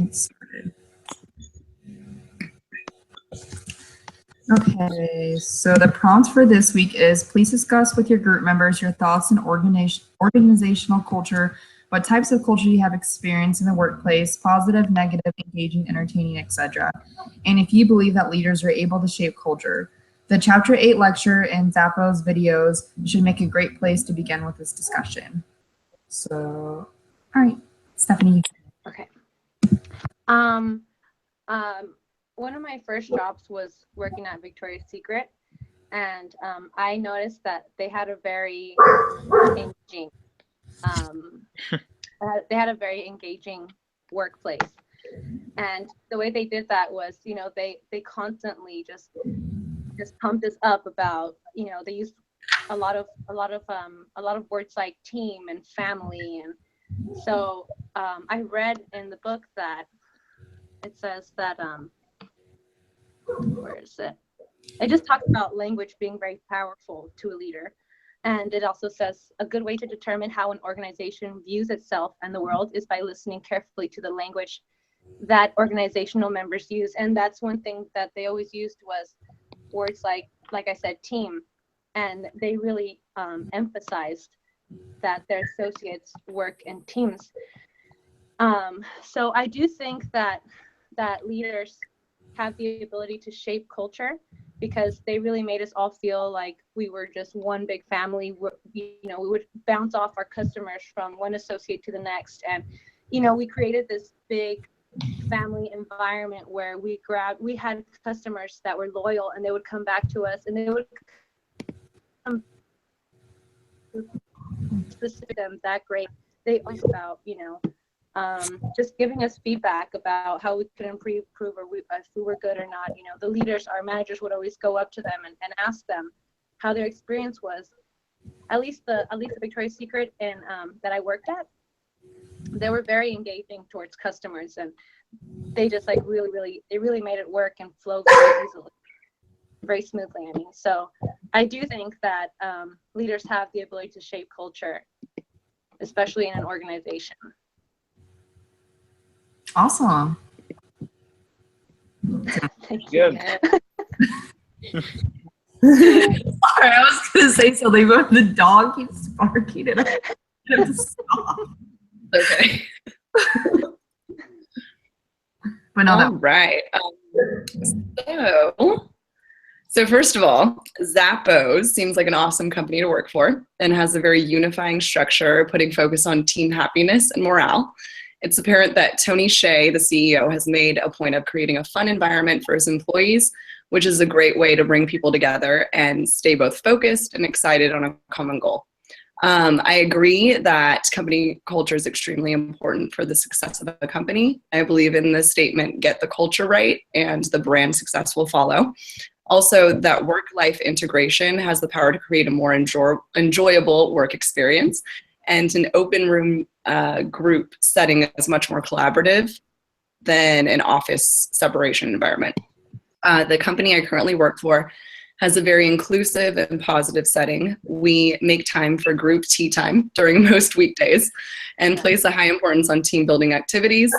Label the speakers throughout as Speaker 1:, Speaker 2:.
Speaker 1: Get started. Okay, so the prompt for this week is please discuss with your group members your thoughts on organizational culture, what types of culture you have experienced in the workplace, positive, negative, engaging, entertaining, etc. And if you believe that leaders are able to shape culture. The Chapter 8 lecture and Zappos videos should make a great place to begin with this discussion. So, all right, Stephanie.
Speaker 2: Okay. One of my first jobs was working at Victoria's Secret, and I noticed that they had a very engaging, workplace, and the way they did that was, they constantly just pumped us up about, they used a lot of words like team and family, and so I read in the book that it says that where is it? It just talks about language being very powerful to a leader. And it also says a good way to determine how an organization views itself and the world is by listening carefully to the language that organizational members use. And that's one thing that they always used was words like I said, team. And they really emphasized that their associates work in teams. So I do think that leaders have the ability to shape culture, because they really made us all feel like we were just one big family. We would bounce off our customers from one associate to the next, and we created this big family environment where we had customers that were loyal, and they would come back to us, and they would come specific them that great. They always about just giving us feedback about how we could improve or if we were good or not. The leaders, our managers, would always go up to them and ask them how their experience was. At least the Victoria's Secret and that I worked at, they were very engaging towards customers, and they just really made it work and flow very easily, very smoothly. So I do think that leaders have the ability to shape culture, especially in an organization.
Speaker 1: Awesome.
Speaker 3: Good.
Speaker 1: Sorry, I was going to say something, but the dog keeps barking and I have to stop.
Speaker 3: Okay.
Speaker 1: But no,
Speaker 3: All right. So first of all, Zappos seems like an awesome company to work for and has a very unifying structure, putting focus on team happiness and morale. It's apparent that Tony Hsieh, the CEO, has made a point of creating a fun environment for his employees, which is a great way to bring people together and stay both focused and excited on a common goal. I agree that company culture is extremely important for the success of a company. I believe in the statement, get the culture right and the brand success will follow. Also, that work-life integration has the power to create a more enjoyable work experience, and an open room group setting is much more collaborative than an office separation environment. The company I currently work for has a very inclusive and positive setting. We make time for group tea time during most weekdays and place a high importance on team building activities.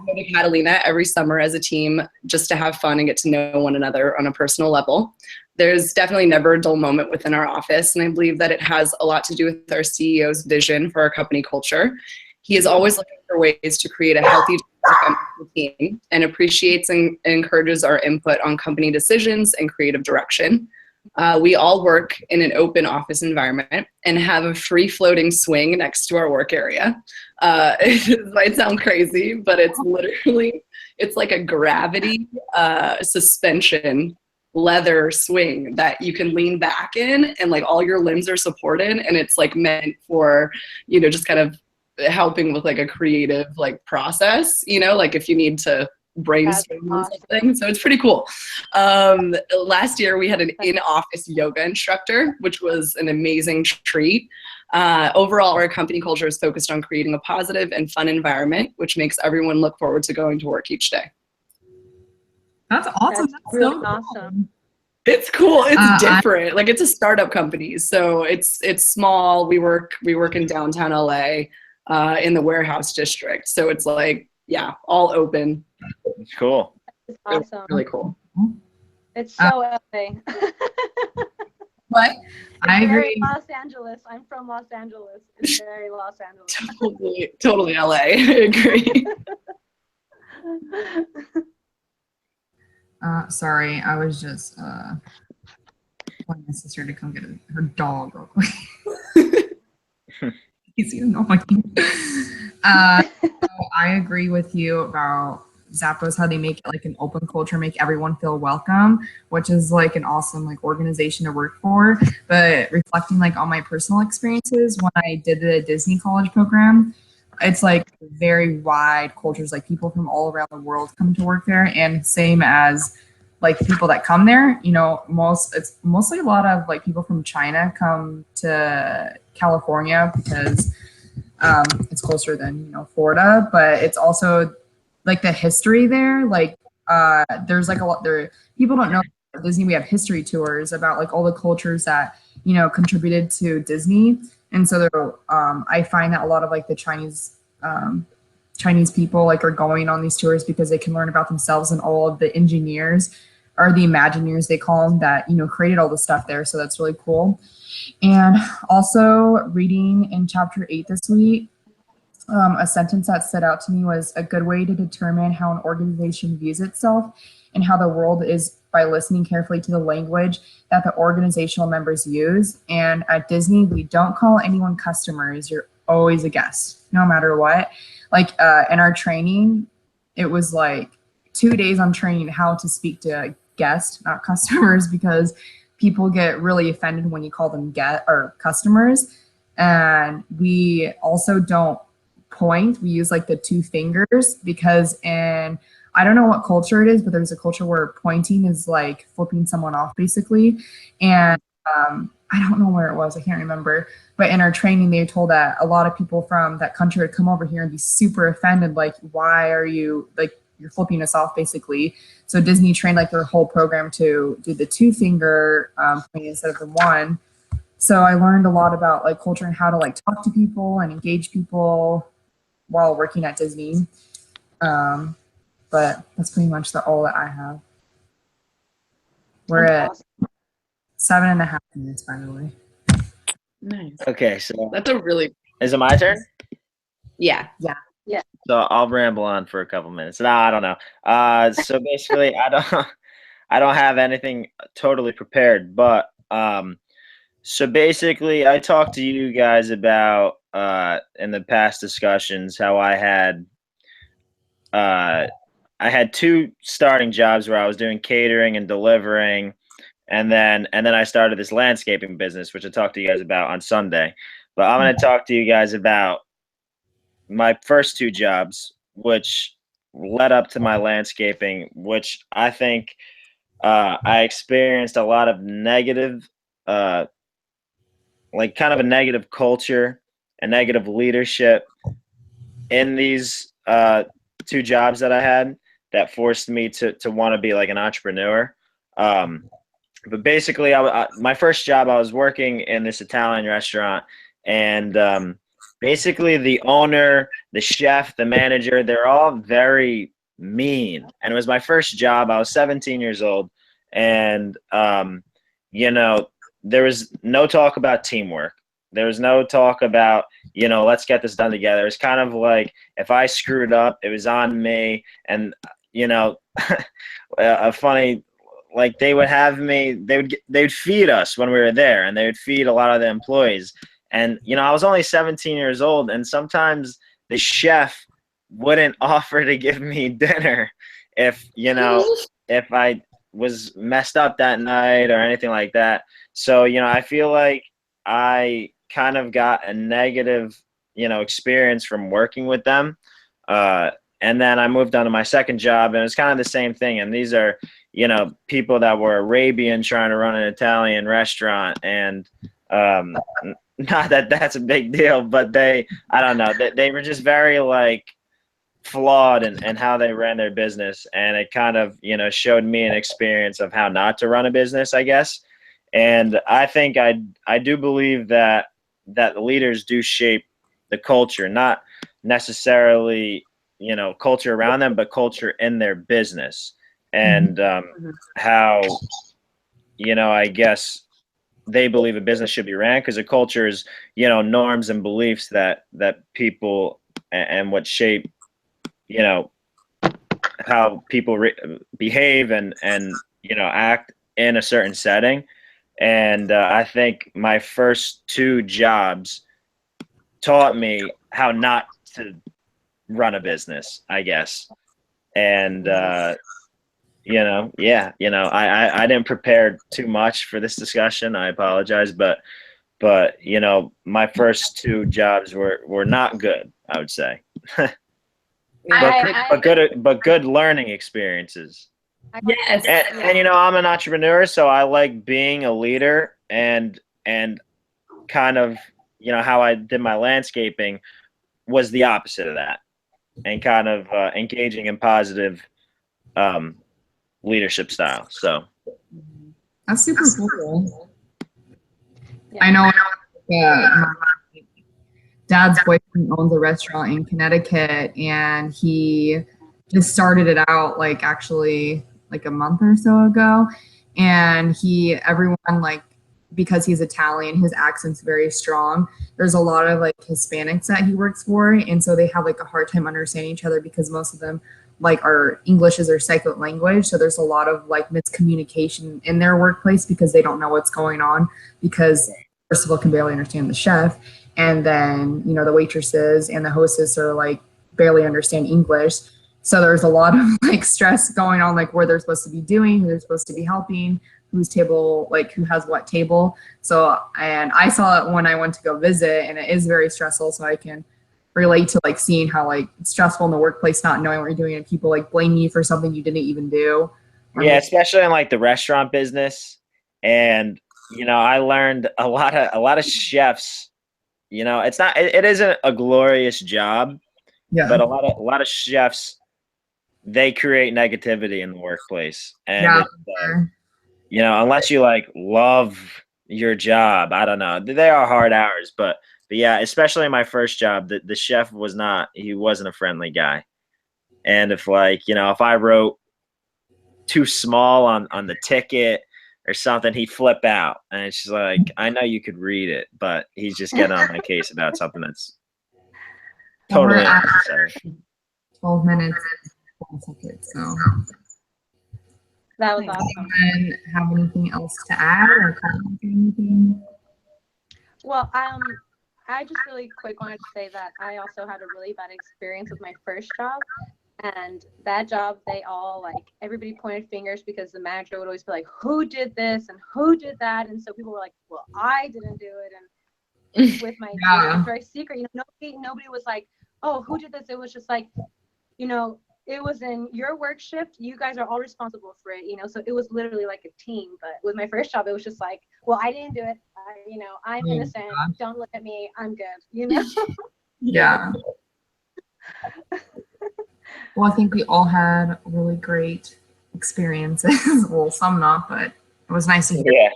Speaker 3: We go to Catalina every summer as a team just to have fun and get to know one another on a personal level. There's definitely never a dull moment within our office, and I believe that it has a lot to do with our CEO's vision for our company culture. He is always looking for ways to create a healthy team and appreciates and encourages our input on company decisions and creative direction. We all work in an open office environment and have a free-floating swing next to our work area. It might sound crazy, but it's like a gravity suspension leather swing that you can lean back in, and like all your limbs are supported, and it's like meant for, just kind of helping with like a creative like process, like if you need to brainstorm on something. So it's pretty cool. Last year we had an in-office yoga instructor, which was an amazing treat. Overall, our company culture is focused on creating a positive and fun environment, which makes everyone look forward to going to work each day.
Speaker 1: That's awesome.
Speaker 2: That's really awesome.
Speaker 3: It's cool. It's different. Like, it's a startup company, so it's small. We work in downtown LA, in the warehouse district. So it's like yeah, all open.
Speaker 4: It's cool.
Speaker 2: It's
Speaker 3: It was
Speaker 2: awesome.
Speaker 3: really cool.
Speaker 2: It's so LA.
Speaker 1: What? I
Speaker 2: It's very
Speaker 1: agree.
Speaker 2: Los Angeles. I'm from Los Angeles. It's very Los Angeles.
Speaker 3: Totally LA. I agree.
Speaker 1: Sorry, I was just wanting my sister to come get her dog real quick. He's annoying. So I agree with you about Zappos, how they make it like an open culture, make everyone feel welcome, which is like an awesome like organization to work for. But reflecting like on my personal experiences when I did the Disney college program, it's like very wide cultures, like people from all around the world come to work there, and same as like people that come there, you know, it's mostly a lot of like people from China come to California because it's closer than, you know, Florida, but it's also like the history there. Like there's like a lot there. People don't know at Disney. We have history tours about like all the cultures that, you know, contributed to Disney. And so there, I find that a lot of like the Chinese people like are going on these tours because they can learn about themselves and all of the engineers or the Imagineers they call them that, you know, created all the stuff there. So that's really cool. And also reading in chapter 8 this week, a sentence that stood out to me was a good way to determine how an organization views itself and how the world is by listening carefully to the language that the organizational members use. And at Disney, we don't call anyone customers. You're always a guest, no matter what. Like in our training, it was like 2 days on training how to speak to guests, not customers, because people get really offended when you call them customers. And we also don't point. We use like the 2 fingers because I don't know what culture it is, but there's a culture where pointing is like flipping someone off basically. And I don't know where it was. I can't remember. But in our training, they told that a lot of people from that country would come over here and be super offended. Like, why are you like, you're flipping us off basically. So Disney trained like their whole program to do the 2 finger pointing instead of the 1. So I learned a lot about like culture and how to like talk to people and engage people while working at Disney. But that's pretty much all that I have. We're at
Speaker 2: That's
Speaker 1: 7.5 minutes, by the way.
Speaker 3: Nice.
Speaker 4: Okay, so
Speaker 3: That's a really,
Speaker 4: is it my turn?
Speaker 3: yeah.
Speaker 4: So I'll ramble on for a couple minutes. No, I don't know. So basically, I don't have anything totally prepared, but so basically, I talked to you guys about in the past discussions how I had 2 starting jobs where I was doing catering and delivering, and then I started this landscaping business, which I talked to you guys about on Sunday. But I'm going to talk to you guys about my first 2 jobs, which led up to my landscaping, which I think I experienced a lot of negative, like kind of a negative culture and negative leadership in these 2 jobs that I had that forced me to want to be like an entrepreneur. But basically, my first job, I was working in this Italian restaurant, and basically the owner, the chef, the manager, they're all very mean. And it was my first job. I was 17 years old, and you know, there was no talk about teamwork. There was no talk about, you know, let's get this done together. It was kind of like if I screwed up, it was on me. And, you know, a funny, like they would have me, they'd feed us when we were there, and they would feed a lot of the employees. And, you know, I was only 17 years old, and sometimes the chef wouldn't offer to give me dinner if, you know, if I was messed up that night or anything like that. So, you know, I feel like I kind of got a negative, you know, experience from working with them. And then I moved on to my second job, and it's kind of the same thing. And these are, you know, people that were Arabian trying to run an Italian restaurant. And not that that's a big deal, but I don't know, they were just very like flawed in how they ran their business. And it kind of, you know, showed me an experience of how not to run a business, I guess. And I think I do believe that the leaders do shape the culture, not necessarily culture around them, but culture in their business, and how, I guess they believe a business should be ran, because a culture is, norms and beliefs that people and what shape, how people behave and act in a certain setting. And I think my first 2 jobs taught me how not to run a business, I guess. And I didn't prepare too much for this discussion. I apologize, but my first 2 jobs were not good, I would say. but good learning experiences.
Speaker 3: Yes.
Speaker 4: And I'm an entrepreneur, so I like being a leader, and kind of how I did my landscaping was the opposite of that, and kind of engaging in positive leadership style. So
Speaker 1: That's super cool.
Speaker 2: Yeah.
Speaker 1: I know my dad's boyfriend owns a restaurant in Connecticut, and he just started it out actually a month or so ago. And everyone because he's Italian, his accent's very strong. There's a lot of Hispanics that he works for, and so they have a hard time understanding each other because most of them our English is their second language. So there's a lot of miscommunication in their workplace because they don't know what's going on, because first of all can barely understand the chef, and then the waitresses and the hostess are barely understand English. So there's a lot of stress going on, where they're supposed to be doing, who they're supposed to be helping, whose table, who has what table. So, and I saw it when I went to go visit, and it is very stressful. So I can relate to seeing how it's stressful in the workplace, not knowing what you're doing, and people blame you for something you didn't even do.
Speaker 4: Yeah, especially in the restaurant business. And I learned a lot of chefs. It isn't a glorious job, but a lot of chefs, they create negativity in the workplace. And unless you love your job, I don't know. They are hard hours, but yeah, especially in my first job, the chef he wasn't a friendly guy. And if if I wrote too small on the ticket or something, he'd flip out. And it's just I know you could read it, but he's just getting on my case about something that's totally unnecessary.
Speaker 1: 12 minutes. So
Speaker 2: That was awesome.
Speaker 1: And have anything else to add or comment or anything?
Speaker 2: Well, I just really quick wanted to say that I also had a really bad experience with my first job. And that job, they all everybody pointed fingers because the manager would always be who did this and who did that? And so people were well, I didn't do it. And with my it was very secret, nobody was oh, who did this? It was just it was in your work shift. You guys are all responsible for it, so it was literally a team. But with my first job, it was just well, I didn't do it. I'm innocent. Don't look at me. I'm good,
Speaker 1: Yeah. Well, I think we all had really great experiences. Well, some not, but it was nice to hear.
Speaker 4: Yeah.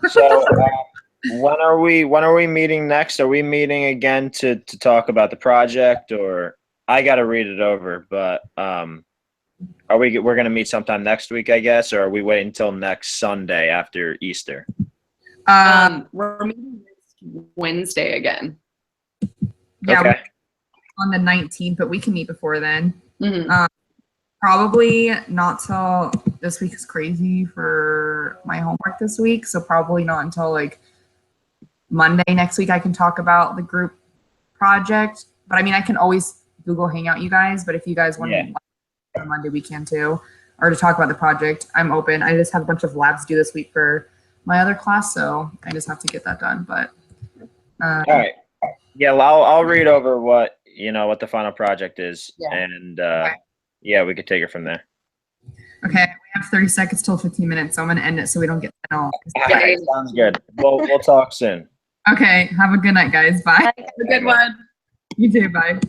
Speaker 4: So when are we meeting next? Are we meeting again to talk about the project, or I got to read it over, but we're going to meet sometime next week, I guess, or are we waiting until next Sunday after Easter?
Speaker 3: We're meeting next Wednesday again.
Speaker 1: Yeah,
Speaker 4: okay.
Speaker 1: On the 19th, but we can meet before then.
Speaker 3: Mm-hmm.
Speaker 1: Probably not till this week is crazy for my homework this week, so probably not until Monday next week I can talk about the group project. But I mean, I can always Google Hangout you guys, but if you guys want to on Monday, we can too, or to talk about the project. I'm open. I just have a bunch of labs due this week for my other class, so I just have to get that done. But
Speaker 4: all right, yeah, well, I'll read over what the final project is, and we could take it from there.
Speaker 1: Okay, we have 30 seconds till 15 minutes, so I'm gonna end it so we don't get penalized.
Speaker 4: All right, sounds good. We'll talk soon.
Speaker 1: Okay, have a good night, guys. Bye.
Speaker 3: Have a good one.
Speaker 1: You too. Bye.